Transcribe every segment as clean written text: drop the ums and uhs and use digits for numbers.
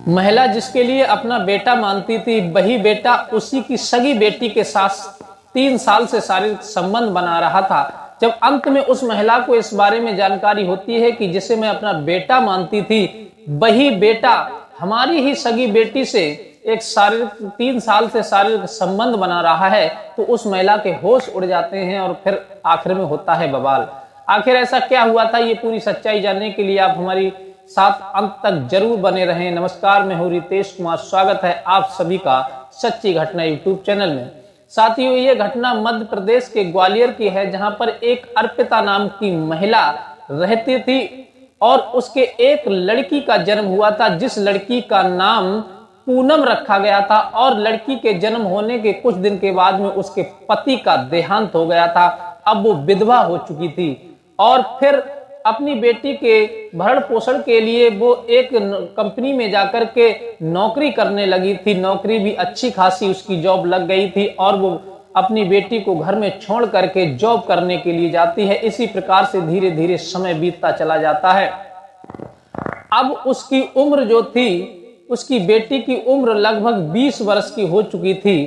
महिला जिसके लिए अपना बेटा मानती थी, वही बेटा उसी की सगी बेटी के साथ 3 साल से शारीरिक संबंध बना रहा था। जब अंत में उस महिला को इस बारे में जानकारी होती है कि जिसे मैं अपना बेटा मानती थी, वही बेटा हमारी ही सगी बेटी से एक शारीरिक 3 साल से शारीरिक संबंध बना रहा है, तो उस महिला के होश उड़ जाते हैं और फिर आखिर में होता है बवाल। आखिर ऐसा क्या हुआ था, ये पूरी सच्चाई जानने के लिए आप हमारी साथ अंत तक जरूर बने रहें। नमस्कार, मैं हूं रितेश कुमार, स्वागत है आप सभी का सच्ची घटना यूट्यूब चैनल में। साथियों, ये घटना मध्य प्रदेश के ग्वालियर की है, जहां पर एक अर्पिता नाम की महिला रहती थी और उसके एक लड़की का जन्म हुआ था, जिस लड़की का नाम पूनम रखा गया था। और लड़की के जन्म होने के कुछ दिन के बाद में उसके पति का देहांत हो गया था। अब वो विधवा हो चुकी थी और फिर अपनी बेटी के भरण पोषण के लिए वो एक कंपनी में जाकर के नौकरी करने लगी थी। नौकरी भी अच्छी खासी उसकी जॉब लग गई थी और वो अपनी बेटी को घर में छोड़ करके जॉब करने के लिए जाती है। इसी प्रकार से धीरे धीरे समय बीतता चला जाता है। अब उसकी उम्र जो थी, उसकी बेटी की उम्र लगभग 20 वर्ष की हो चुकी थी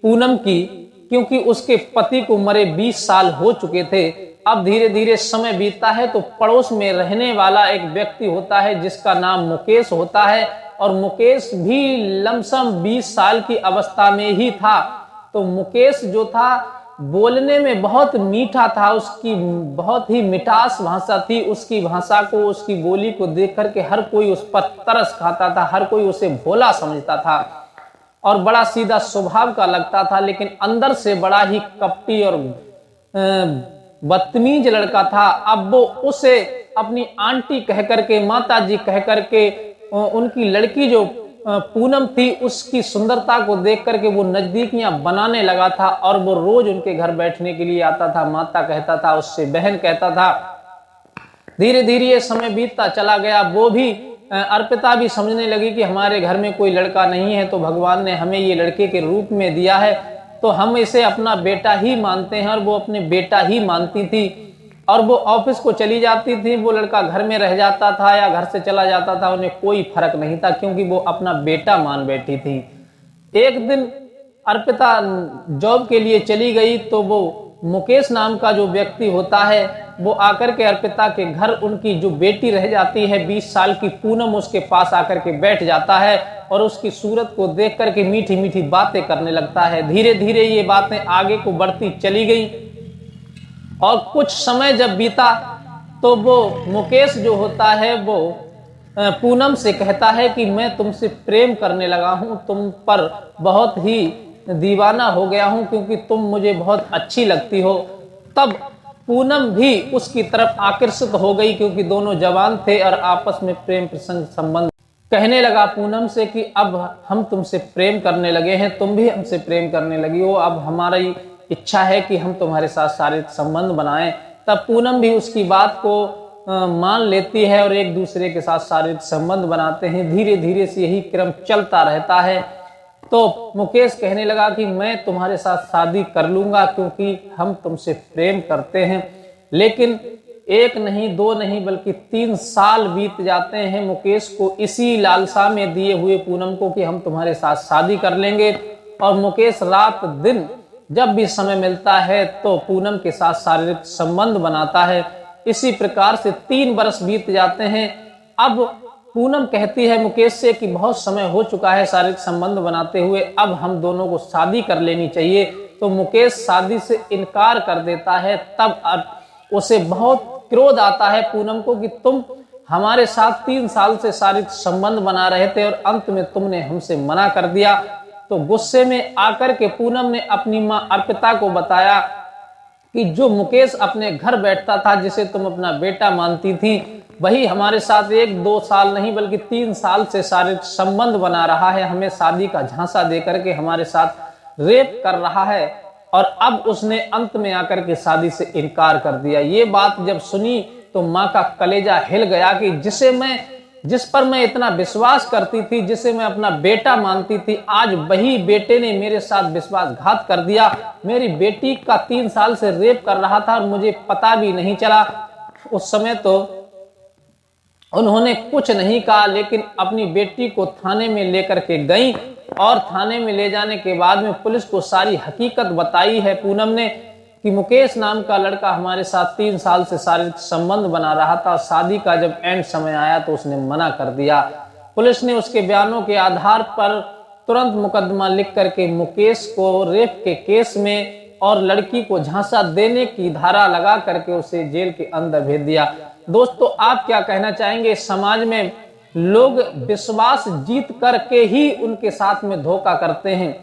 पूनम की, क्योंकि उसके पति को मरे 20 साल हो चुके थे। अब धीरे धीरे समय बीतता है तो पड़ोस में रहने वाला एक व्यक्ति होता है जिसका नाम मुकेश होता है, और मुकेश भी लमसम 20 साल की अवस्था में ही था। तो मुकेश जो था बोलने में बहुत मीठा था, उसकी बहुत ही मिठास भाषा थी। उसकी भाषा को, उसकी बोली को देख करके हर कोई उस पर तरस खाता था, हर कोई उसे भोला समझता था और बड़ा सीधा स्वभाव का लगता था। लेकिन अंदर से बड़ा ही कपटी और बदतमीज लड़का था। अब वो उसे अपनी आंटी कह करके, माता जी कह करके, उनकी लड़की जो पूनम थी उसकी सुंदरता को देख करके वो नजदीकियां बनाने लगा था और वो रोज उनके घर बैठने के लिए आता था। माता कहता था, उससे बहन कहता था। धीरे धीरे ये समय बीतता चला गया। वो भी अर्पिता भी समझने लगी कि हमारे घर में कोई लड़का नहीं है, तो भगवान ने हमें ये लड़के के रूप में दिया है, तो हम इसे अपना बेटा ही मानते हैं। और वो अपने बेटा ही मानती थी और वो ऑफिस को चली जाती थी। वो लड़का घर में रह जाता था या घर से चला जाता था, उन्हें कोई फर्क नहीं था, क्योंकि वो अपना बेटा मान बैठी थी। एक दिन अर्पिता जॉब के लिए चली गई तो वो मुकेश नाम का जो व्यक्ति होता है वो आकर के अर्पिता के घर, उनकी जो बेटी रह जाती है 20 साल की पूनम, उसके पास आकर के बैठ जाता है और उसकी सूरत को देख करके मीठी मीठी बातें करने लगता है। धीरे धीरे ये बातें आगे को बढ़ती चली गई और कुछ समय जब बीता तो वो मुकेश जो होता है वो पूनम से कहता है कि मैं तुमसे प्रेम करने लगा हूं, तुम पर बहुत ही दीवाना हो गया हूं, क्योंकि तुम मुझे बहुत अच्छी लगती हो। तब पूनम भी उसकी तरफ आकर्षित हो गई, क्योंकि दोनों जवान थे और आपस में प्रेम प्रसंग संबंध। कहने लगा पूनम से कि अब हम तुमसे प्रेम करने लगे हैं, तुम भी हमसे प्रेम करने लगी हो, अब हमारी इच्छा है कि हम तुम्हारे साथ शारीरिक संबंध बनाएं। तब पूनम भी उसकी बात को मान लेती है और एक दूसरे के साथ शारीरिक संबंध बनाते हैं। धीरे धीरे से यही क्रम चलता रहता है। तो मुकेश कहने लगा कि मैं तुम्हारे साथ शादी कर लूंगा, क्योंकि हम तुमसे प्रेम करते हैं। लेकिन एक नहीं, दो नहीं, बल्कि 3 साल बीत जाते हैं मुकेश को इसी लालसा में दिए हुए पूनम को कि हम तुम्हारे साथ शादी कर लेंगे। और मुकेश रात दिन जब भी समय मिलता है तो पूनम के साथ शारीरिक संबंध बनाता है। इसी प्रकार से 3 वर्ष बीत जाते हैं। अब पूनम कहती है मुकेश से कि बहुत समय हो चुका है शारीरिक संबंध बनाते हुए, अब हम दोनों को शादी कर लेनी चाहिए। तो मुकेश शादी से इनकार कर देता है। तब उसे बहुत क्रोध आता है पूनम को कि तुम हमारे साथ 3 साल से शारीरिक संबंध बना रहे थे और अंत में तुमने हमसे मना कर दिया। तो गुस्से में आकर के पूनम ने अपनी मां अर्पिता को बताया कि जो मुकेश अपने घर बैठता था, जिसे तुम अपना बेटा मानती थी, वही हमारे साथ 1-2 साल नहीं बल्कि 3 साल से शारीरिक संबंध बना रहा है, हमें शादी का झांसा दे करके हमारे साथ रेप कर रहा है। और अब उसने अंत में आकर के शादी से इनकार कर दिया। ये बात जब सुनी तो माँ का कलेजा हिल गया कि जिस पर मैं इतना विश्वास करती थी, जिसे मैं अपना बेटा मानती थी, आज वही बेटे ने मेरे साथ विश्वासघात कर दिया। मेरी बेटी का 3 साल से रेप कर रहा था और मुझे पता भी नहीं चला। उस समय तो उन्होंने कुछ नहीं कहा, लेकिन अपनी बेटी को थाने में लेकर के गई और थाने में ले जाने के बाद में पुलिस को सारी हकीकत बताई है पूनम ने कि मुकेश नाम का लड़का हमारे साथ 3 साल से शारीरिक संबंध बना रहा था। शादी का जब एंड समय आया तो उसने मना कर दिया। पुलिस ने उसके बयानों के आधार पर तुरंत मुकदमा लिख करके मुकेश को रेप के केस में और लड़की को झांसा देने की धारा लगा करके उसे जेल के अंदर भेज दिया। दोस्तों, आप क्या कहना चाहेंगे? समाज में लोग विश्वास जीत करके ही उनके साथ में धोखा करते हैं।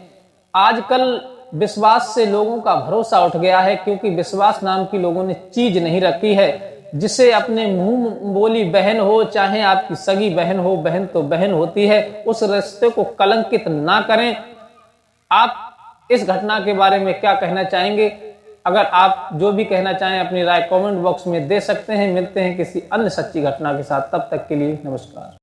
आजकल विश्वास से लोगों का भरोसा उठ गया है, क्योंकि विश्वास नाम की लोगों ने चीज नहीं रखी है, जिसे अपने मुंह बोली बहन हो चाहे आपकी सगी बहन हो, बहन तो बहन होती है, उस रिश्ते को कलंकित ना करें। आप इस घटना के बारे में क्या कहना चाहेंगे? अगर आप जो भी कहना चाहें अपनी राय कमेंट बॉक्स में दे सकते हैं। मिलते हैं किसी अन्य सच्ची घटना के साथ, तब तक के लिए नमस्कार।